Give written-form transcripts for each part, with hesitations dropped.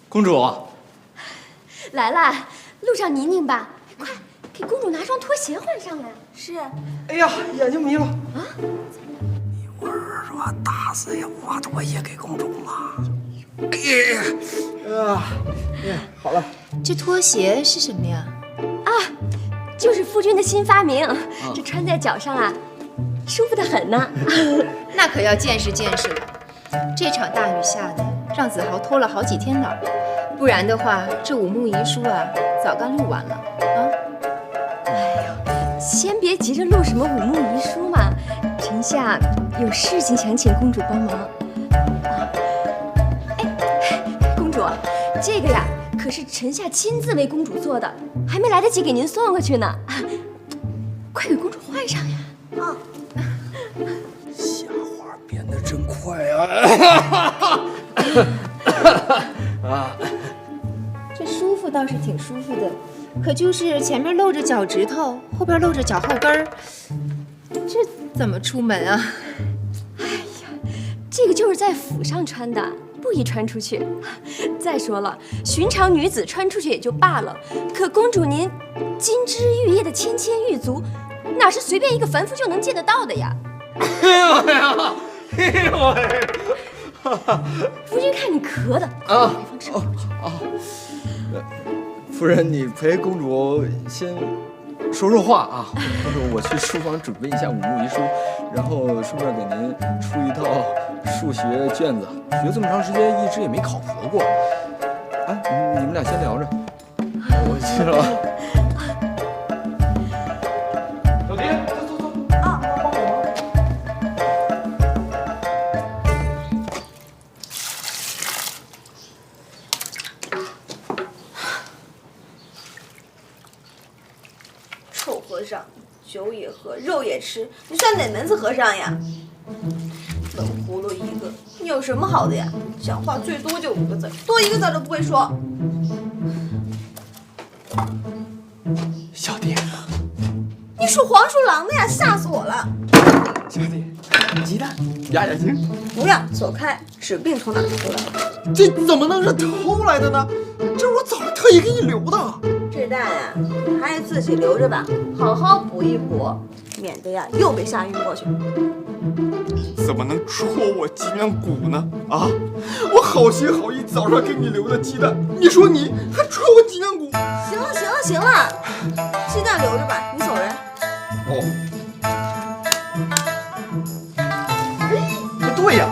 公主，来了，路上泥泞吧？快给公主拿双拖鞋换上来。是。哎呀，眼睛迷了啊！你我是说打死也不把拖鞋给公主吗？好了。这拖鞋是什么呀？啊，就是夫君的新发明，这穿在脚上啊，舒服得很呢。那可要见识见识了。这场大雨下的，让子豪拖了好几天脑，不然的话，这5幕遗书啊，早该录完了啊。哎呦，先别急着录什么5幕遗书嘛，臣下有事情想请公主帮忙。哎，公主，这个呀，可是臣下亲自为公主做的，还没来得及给您送过去呢。快给公主换上呀！啊。瞎话编得真快啊！啊，这舒服倒是挺舒服的，可就是前面露着脚趾头，后边露着脚后跟儿，这怎么出门啊？哎呀，这个就是在府上穿的，不宜穿出去。再说了，寻常女子穿出去也就罢了，可公主您金枝玉叶的芊芊玉足，哪是随便一个凡夫就能见得到的呀？哎呦呀！哎呦喂！夫君看你咳的，啊夫人，你陪公主先说说话啊。到时候我去书房准备一下5幕遗书，然后顺便给您出一套数学卷子。学这么长时间，一直也没考核过。哎，你们俩先聊着，我去了。小蝶，走。啊，帮我。臭和尚，酒也喝，肉也吃，你算哪门子和尚呀？冷葫芦一个，你有什么好的呀？讲话最多就5个字，多1个字都不会说。小蝶，你属黄属狼的呀，吓死我了！小蝶，鸡蛋压压惊。不要，走开！纸病从哪出来的？这怎么能是偷来的呢？这是我早上特意给你留的。这蛋呀，你还是自己留着吧，好好补一补，免得呀又被吓晕过去。怎么能戳我脊梁骨呢？啊！我好心好意早上给你留的鸡蛋，你说你还戳我脊梁骨？行了，鸡蛋留着吧，你走人。哦。哎，不对呀，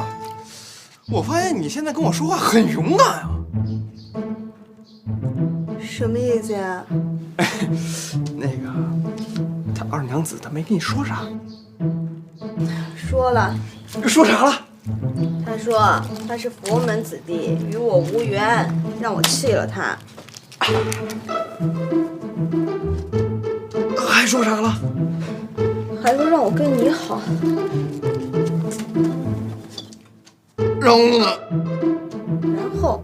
我发现你现在跟我说话很勇敢啊。什么意思呀？那个，他二娘子她没跟你说啥？说了。说啥了？他说他是佛门子弟，与我无缘，让我弃了他。还说啥了？还说让我跟你好。然后呢？然后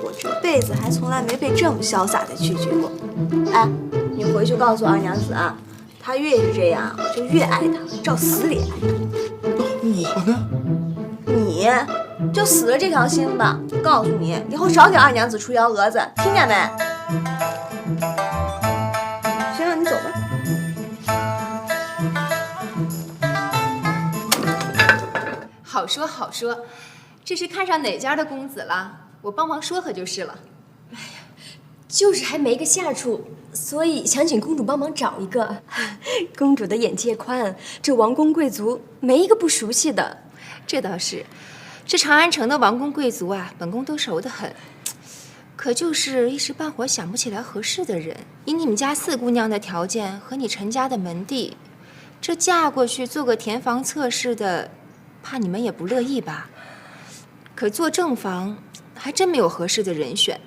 我这辈子还从来没被这么潇洒的拒绝过。哎，你回去告诉二娘子啊，她越是这样，我就越爱她，照死里爱她。我呢？你就死了这条心吧。告诉你，以后少给二娘子出幺蛾子，听见没？行了，你走吧。好说好说，这是看上哪家的公子了？我帮忙说和就是了。哎呀，就是还没个下处，所以想请公主帮忙找一个。公主的眼界宽，这王公贵族没一个不熟悉的。这倒是，这长安城的王公贵族啊，本宫都熟得很。可就是一时半会儿想不起来合适的人。以你们家4姑娘的条件和你陈家的门第，这嫁过去做个填房测试的，怕你们也不乐意吧？可做正房，还真没有合适的人选。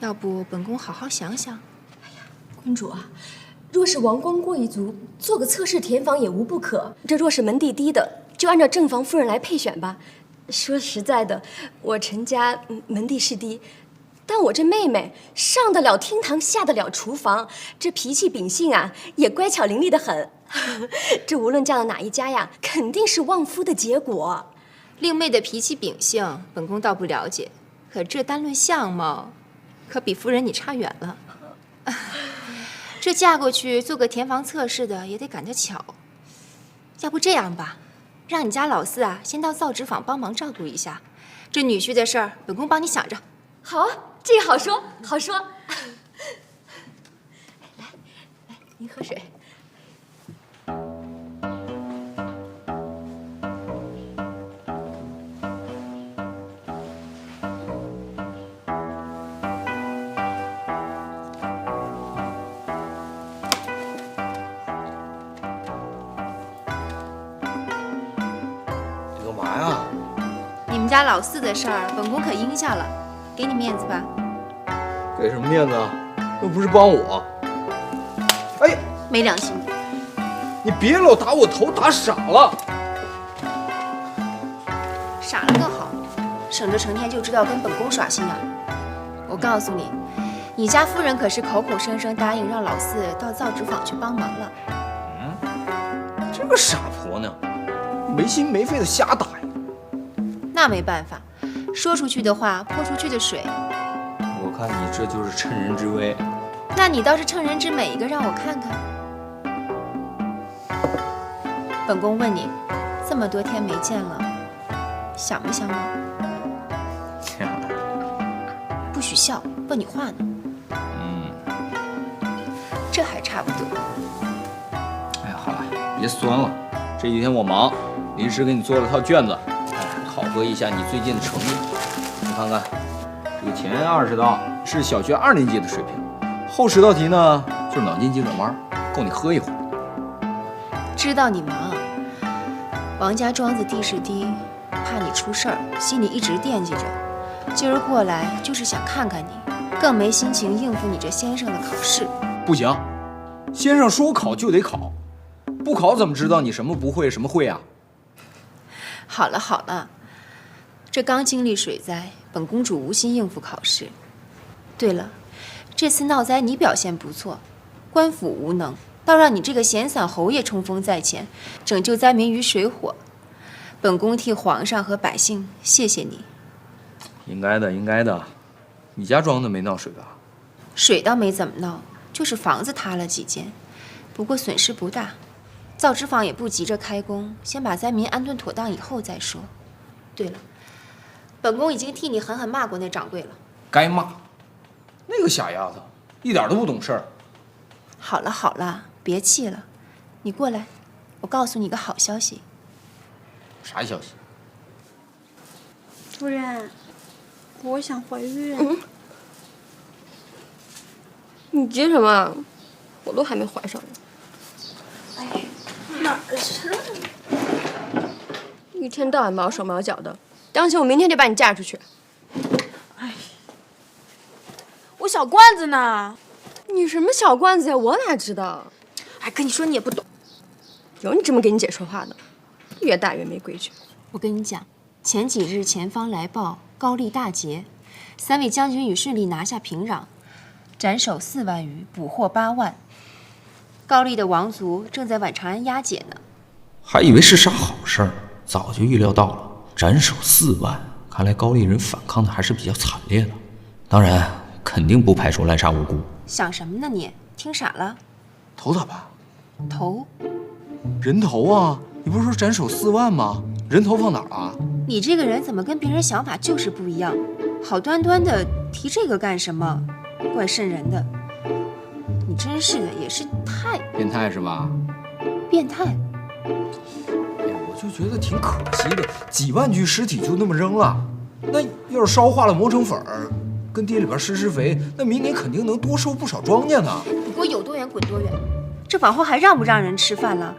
要不本宫好好想想。哎呀，公主啊，若是王公贵族，做个测试填房也无不可。这若是门第低的，就按照正房夫人来配选吧。说实在的，我陈家门第是低，但我这妹妹上得了厅堂，下得了厨房，这脾气秉性啊，也乖巧伶俐得很。这无论嫁到哪一家呀，肯定是旺夫的结果。令妹的脾气秉性，本宫倒不了解。可这单论相貌，可比夫人你差远了。这嫁过去做个填房测试的也得赶得巧。要不这样吧，让你家老四啊先到造纸坊帮忙照顾一下，这女婿的事儿本宫帮你想着。好啊，这个好说，好说。来，您喝水。你干嘛呀？你们家老四的事儿，本宫可应下了，给你面子吧。给什么面子啊？又不是帮我。哎，没良心的。你别老打我头，打傻了。傻了更好，省着成天就知道跟本宫耍心眼。我告诉你，你家夫人可是口口声声答应让老四到造纸坊去帮忙了。这个傻婆娘，没心没肺的瞎打呀！那没办法，说出去的话泼出去的水。我看你这就是趁人之危。那你倒是趁人之美一个让我看看。本宫问你，这么多天没见了，想不想我？不许笑，问你话呢。这还差不多。哎呀，好了，别酸了。这几天我忙，临时给你做了套卷子，考核一下你最近的成绩。你看看，这个前20道是小学2年级的水平，后10道题呢就是脑筋急转弯，够你喝一回。知道你忙，王家庄子地势低，怕你出事儿，心里一直惦记着。今儿过来就是想看看你，更没心情应付你这先生的考试。不行，先生说考就得考，不考怎么知道你什么不会什么会啊？好了好了，这刚经历水灾，本公主无心应付考试。对了，这次闹灾你表现不错，官府无能，倒让你这个闲散侯爷冲锋在前，拯救灾民于水火。本宫替皇上和百姓谢谢你。应该的，应该的。你家庄子没闹水吧？水倒没怎么闹，就是房子塌了几间，不过损失不大。造纸坊也不急着开工，先把灾民安顿妥当以后再说。对了，本宫已经替你狠狠骂过那掌柜了。该骂，那个傻丫头一点都不懂事儿。好了好了，别气了，你过来，我告诉你个好消息。啥消息？夫人，我想怀孕。你急什么？我都还没怀上呢。哎，哪儿去了？一天到晚毛手毛脚的，当心我明天就把你嫁出去。哎，我小罐子呢？你什么小罐子呀？我哪知道？哎，跟你说你也不懂。有你这么给你姐说话的，越大越没规矩。我跟你讲，前几日前方来报高丽大捷，3位将军已顺利拿下平壤，斩首4万余，捕获8万。高丽的王族正在往长安押解呢。还以为是啥好事儿，早就预料到了。斩首4万，看来高丽人反抗的还是比较惨烈的。当然，肯定不排除滥杀无辜。想什么呢你？听傻了？头咋办？头？人头啊！你不是说斩首4万吗？人头放哪儿啊？你这个人怎么跟别人想法就是不一样？好端端的提这个干什么？怪瘆人的。你真是的，也是太变态是吧？变态。哎呀，我就觉得挺可惜的，几万具尸体就那么扔了。那要是烧化了磨成粉儿，跟地里边施肥，那明年肯定能多收不少庄稼呢。不过有多远滚多远，这往后还让不让人吃饭了？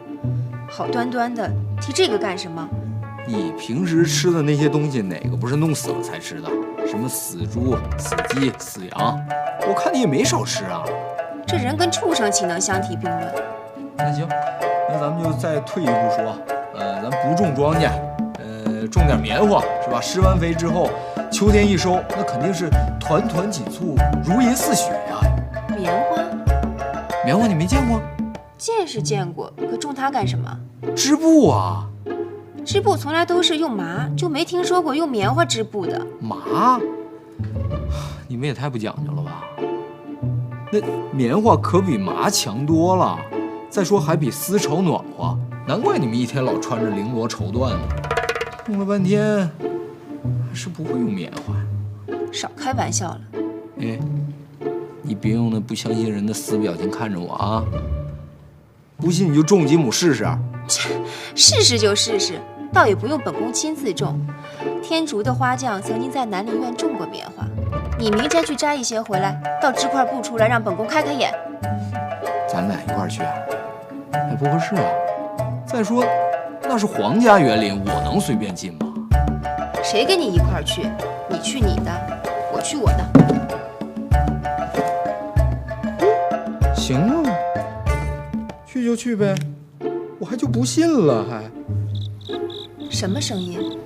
好端端的提这个干什么？你平时吃的那些东西，哪个不是弄死了才吃的？什么死猪、死鸡、死羊，我看你也没少吃啊。这人跟畜生岂能相提并论？那行，那咱们就再退一步说，咱不种庄稼，种点棉花是吧？施完肥之后，秋天一收，那肯定是团团锦簇，如银似雪呀。棉花？棉花你没见过？见是见过，可种它干什么？织布啊。织布从来都是用麻，就没听说过用棉花织布的。麻？你们也太不讲究了吧？那棉花可比麻强多了，再说还比丝绸暖和，难怪你们一天老穿着绫罗绸缎呢。弄了半天，还是不会用棉花。少开玩笑了。哎，你别用那不相信人的死表情看着我啊！不信你就种几亩试试。试试就试试，倒也不用本宫亲自种。天竺的花匠曾经在南陵院种过棉花，你明天去摘一些回来，倒织块布出来，让本宫开开眼。咱俩一块儿去啊？也不合适啊。再说，那是皇家园林，我能随便进吗？谁跟你一块儿去？你去你的，我去我的。行啊，去就去呗，我还就不信了还。什么声音？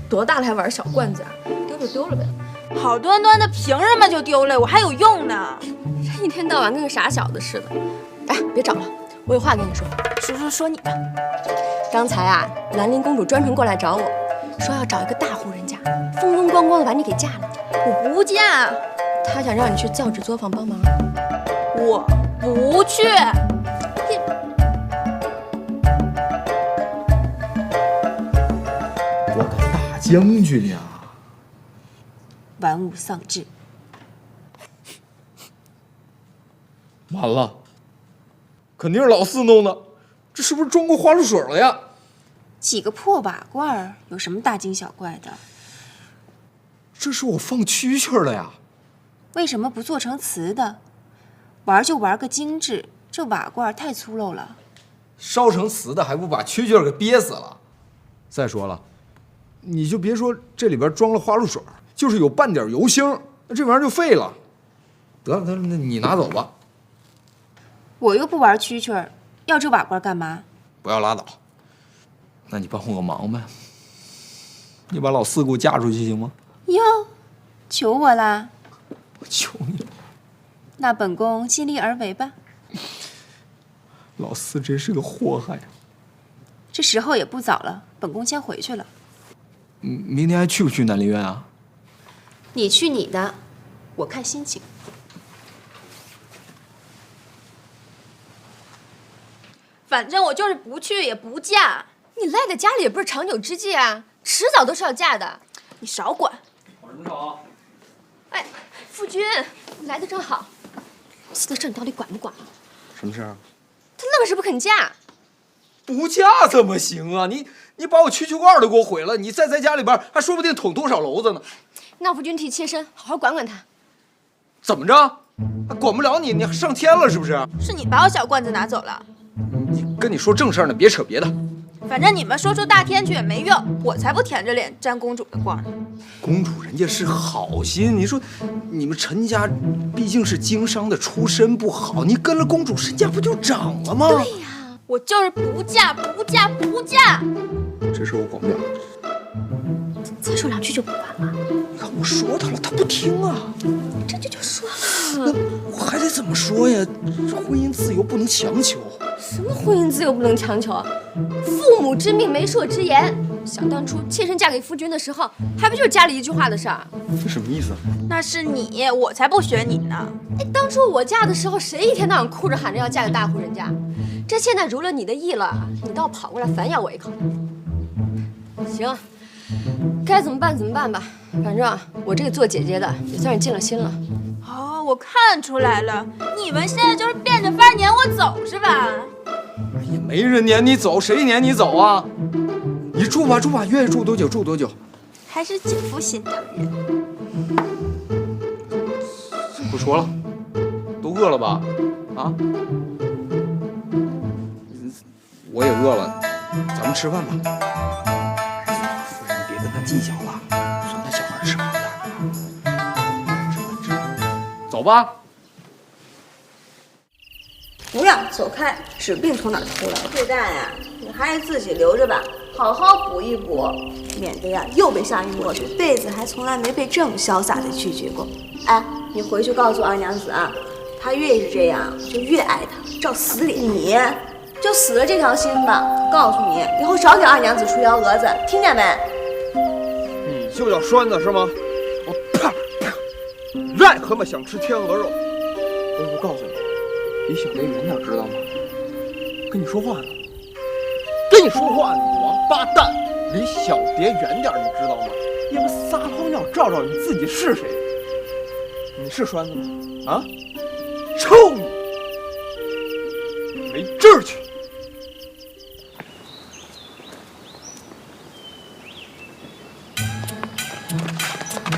多大了还玩小罐子啊？丢就丢了呗。好端端的，凭什么就丢了？我还有用呢。一天到晚跟个傻小子似的。哎，别找了，我有话跟你说。说你吧。刚才啊，兰陵公主专程过来找我，说要找一个大户人家，风风光光的把你给嫁了。我不嫁，她想让你去造纸作坊帮忙。我不去。我个大将军呀！玩物丧志。完了，肯定是老四弄的，这是不是装过花露水了呀？几个破瓦罐儿，有什么大惊小怪的？这是我放蛐蛐的呀。为什么不做成瓷的？玩就玩个精致，这瓦罐太粗陋了。烧成瓷的还不把蛐蛐给憋死了？再说了，你就别说这里边装了花露水，就是有半点油星，那这玩意儿就废了。得了，那你拿走吧。我又不玩蛐蛐，要这瓦罐干嘛？不要拉倒。那你帮我个忙呗，你把老四给我嫁出去行吗？哟，求我啦？我求你了。那本宫尽力而为吧。老四真是个祸害。这时候也不早了，本宫先回去了。明天还去不去南陵院啊？你去你的，我看心情。反正我就是不去也不嫁。你赖在家里也不是长久之计啊，迟早都是要嫁的。你少管。跑什么吵？哎，夫君，你来的正好。老四的事你到底管不管啊？什么事啊？他愣是不肯嫁。不嫁怎么行啊？你把我蛐蛐罐都给我毁了，你再在家里边还说不定捅多少篓子呢。那夫君替妾身好好管管他。怎么着？管不了你，你上天了是不是？是你把我小罐子拿走了。跟你说正事儿呢，别扯别的。反正你们说出大天去也没用，我才不舔着脸沾公主的光呢。公主人家是好心，你说你们陈家毕竟是经商的，出身不好，你跟了公主身价不就涨了吗？对呀，我就是不嫁，不嫁，不嫁。这事我管不了。再说两句就不管了。你看我说他了，他不听啊。这就说那了。我还得怎么说呀？这婚姻自由不能强求。什么婚姻自由不能强求？父母之命，媒妁之言。想当初妾身嫁给夫君的时候，还不就是家里一句话的事儿？这什么意思？那是你，我才不选你呢。哎，当初我嫁的时候，谁一天到晚哭着喊着要嫁给大户人家？这现在如了你的意了，你倒跑过来反咬我一口。行，该怎么办怎么办吧。反正我这个做姐姐的也算是尽了心了。哦，我看出来了，你们现在就是变着法儿撵我走是吧？也没人撵你走，谁撵你走啊？你住吧住吧，愿意住多久住多久。还是姐夫心疼人。不说了，都饿了吧？啊？我也饿了，咱们吃饭吧。夫人，别跟他计较了，算他小孩吃饱了。吃饭。走吧。不要走开，纸病从哪儿出来？这蛋呀，你还是自己留着吧，好好补一补，免得呀又被下运过去。这辈子还从来没被这么潇洒的拒绝过。哎，你回去告诉二娘子啊，她越是这样，就越爱她，照死里。你就死了这条心吧。告诉你，以后少给二娘子出幺蛾子，听见没？就叫栓子是吗？我啪啪，癞蛤蟆想吃天鹅肉。我告诉你，离小蝶远点，知道吗？跟你说话呢，跟你说话呢，你王八蛋！离小蝶远点，你知道吗？要不撒泡尿照照你自己是谁？你是栓子吗？啊？抽你！没志气！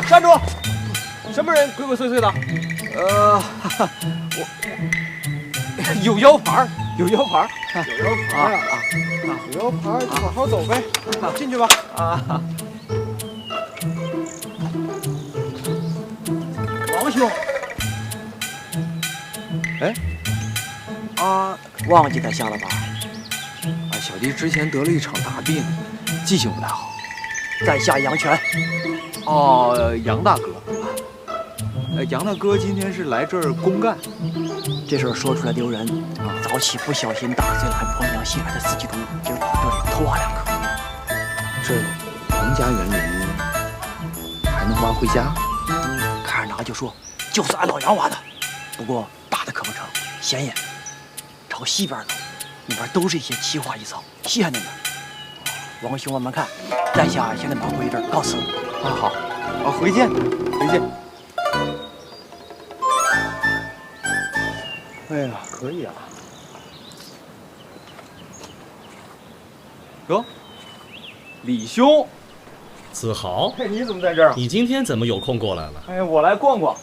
站住！什么人鬼鬼祟祟的？我有腰牌，有腰牌，有腰牌啊！有腰牌就好好走呗，进去吧。啊，王兄，哎，忘记他下了吧？小弟之前得了一场大病，记性不太好。在下杨泉。哦，杨大哥。杨大哥今天是来这儿公干，这事儿说出来丢人啊！早起不小心打碎了还婆娘心爱的四季豆，今儿跑这里偷挖2颗。这王家园林还能挖回家？看着拿就说就是俺老杨挖的，不过大的可不成，显眼。朝西边走，那边都是一些奇花异草，稀罕着呢。王兄慢慢看，在下现在忙活一阵，告辞。啊，好，回见，回见。哎呀，可以啊。哟，李兄，子豪，嘿，你怎么在这儿？你今天怎么有空过来了？哎，我来逛逛。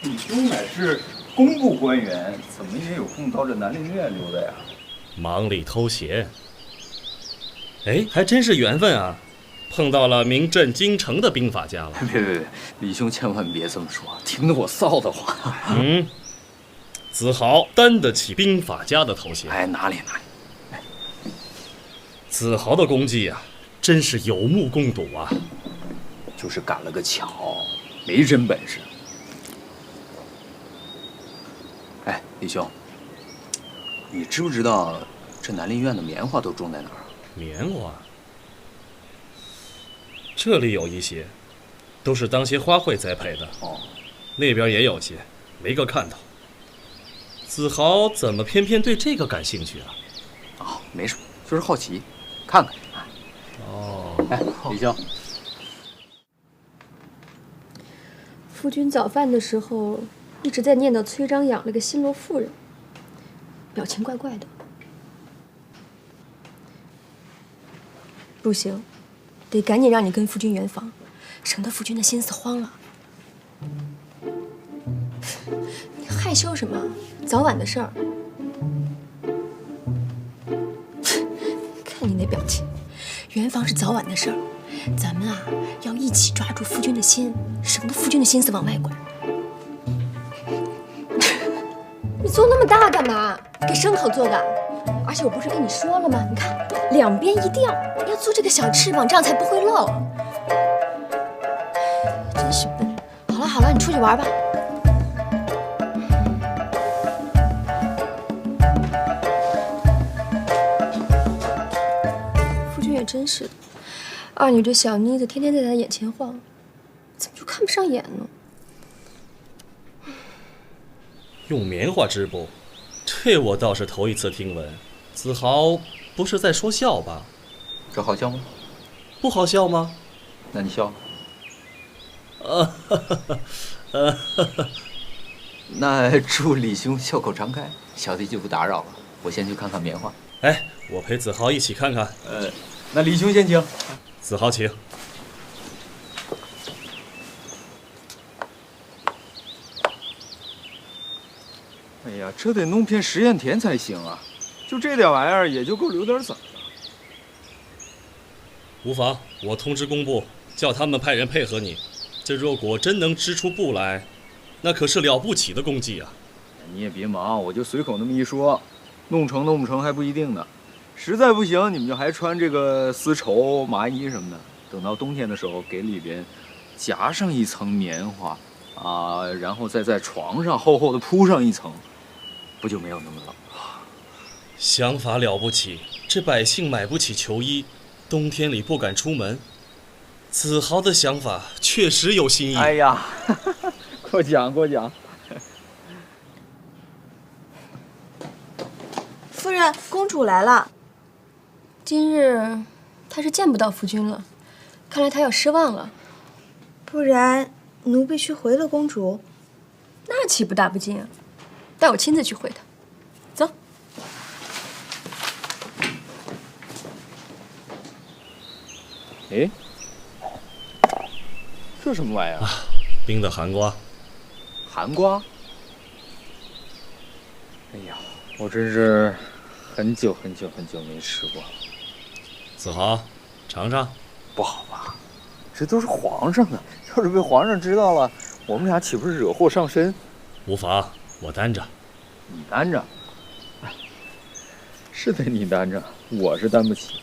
李兄乃是工部官员，怎么也有空到这南陵院溜达呀？忙里偷闲。哎，还真是缘分啊，碰到了名震京城的兵法家了。别，李兄千万别这么说，听得我臊得慌。子豪担得起兵法家的头衔。哎，哪里。子豪的功绩啊，真是有目共睹啊。就是赶了个巧，没真本事。哎，李兄，你知不知道这南陵院的棉花都种在哪儿？棉花，这里有一些，都是当些花卉栽培的。哦，那边也有些，没个看头。子豪怎么偏偏对这个感兴趣啊？哦，没什么，就是好奇，看看。哦，哎，李兄，夫君早饭的时候一直在念叨崔章养了个新罗妇人，表情怪怪的。不行，得赶紧让你跟夫君圆房，省得夫君的心思慌了。你害羞什么？早晚的事儿。看你那表情，圆房是早晚的事儿，咱们啊要一起抓住夫君的心，省得夫君的心思往外拐。你做那么大干嘛？给牲口做的？而且我不是跟你说了吗？你看两边一吊，要做这个小翅膀，这样才不会漏。真是笨。好了，你出去玩吧。夫君也真是的，二女这小妮子天天在他眼前晃，怎么就看不上眼呢？用棉花织布，这我倒是头一次听闻。子豪不是在说笑吧？这好笑吗？不好笑吗？那你笑。那祝李兄笑口常开，小弟就不打扰了，我先去看看棉花。哎，我陪子豪一起看看。那李兄先请。子豪请。哎呀，这得弄片实验田才行啊！就这点玩意儿，也就够留点籽了。无妨，我通知工部，叫他们派人配合你。这若果真能织出布来，那可是了不起的功绩啊！你也别忙，我就随口那么一说，弄成弄不成还不一定呢。实在不行，你们就还穿这个丝绸、麻衣什么的。等到冬天的时候，给里边夹上一层棉花啊，然后再在床上厚厚的铺上一层，不就没有那么冷了？想法了不起，这百姓买不起球衣，冬天里不敢出门，子豪的想法确实有新意。哎呀，过奖过奖。夫人，公主来了。今日他是见不到夫君了，看来他要失望了。不然奴必须回了公主。那岂不大不敬啊？带我亲自去会他。走。哎，这什么玩意儿？冰的寒瓜。寒瓜？哎呀，我真是很久没吃过了。子豪，尝尝。不好吧？这都是皇上的，要是被皇上知道了，我们俩岂不是惹祸上身？无妨，我担着。你担着？是得你担着，我是担不起。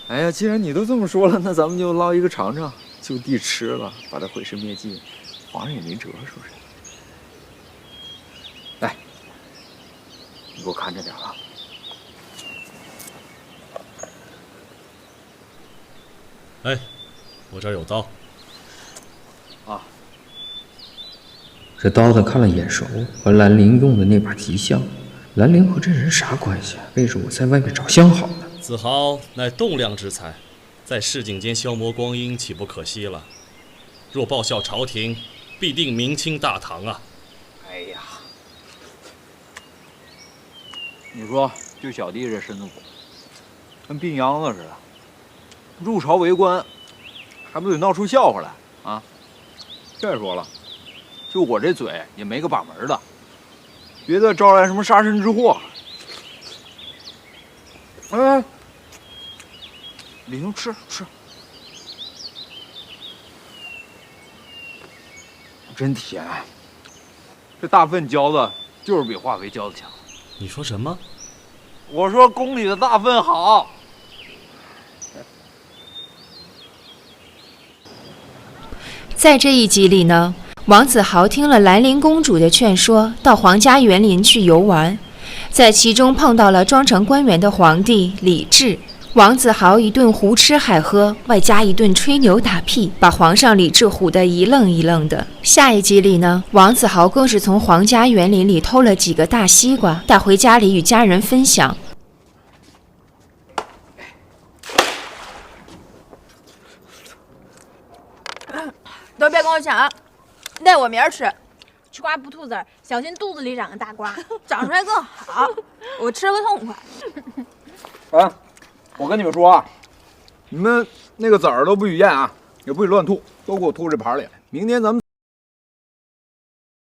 哎呀，既然你都这么说了，那咱们就捞一个尝尝，就地吃了，把它毁尸灭迹，皇上也没辙，是不是？来，你给我看着点啊！哎，我这儿有刀。啊，这刀子看了眼熟，和兰陵用的那把极像。兰陵和这人啥关系？背着我在外面找相好呢。子豪乃栋梁之才，在市井间消磨光阴，岂不可惜了？若报效朝廷，必定明清大唐啊！哎呀，你说，就小弟这身子骨，跟病秧子似的，入朝为官，还不得闹出笑话来啊？再说了，就我这嘴也没个把门的，别再招来什么杀身之祸。哎，李兄吃，真甜。这大粪浇的，就是比化肥浇的强。你说什么？我说宫里的大粪好。在这一集里呢，王子豪听了兰陵公主的劝说，到皇家园林去游玩，在其中碰到了装成官员的皇帝李治。王子豪一顿胡吃海喝，外加一顿吹牛打屁，把皇上李治唬得一愣一愣的。下一集里呢，王子豪更是从皇家园林里偷了几个大西瓜，带回家里与家人分享。都别跟我抢，那我明儿吃。吃瓜不吐籽儿，小心肚子里长个大瓜，长出来更好。我吃个痛快。啊，我跟你们说啊，你们那个籽儿都不许咽啊，也不许乱吐，都给我吐这盘里。明天咱们。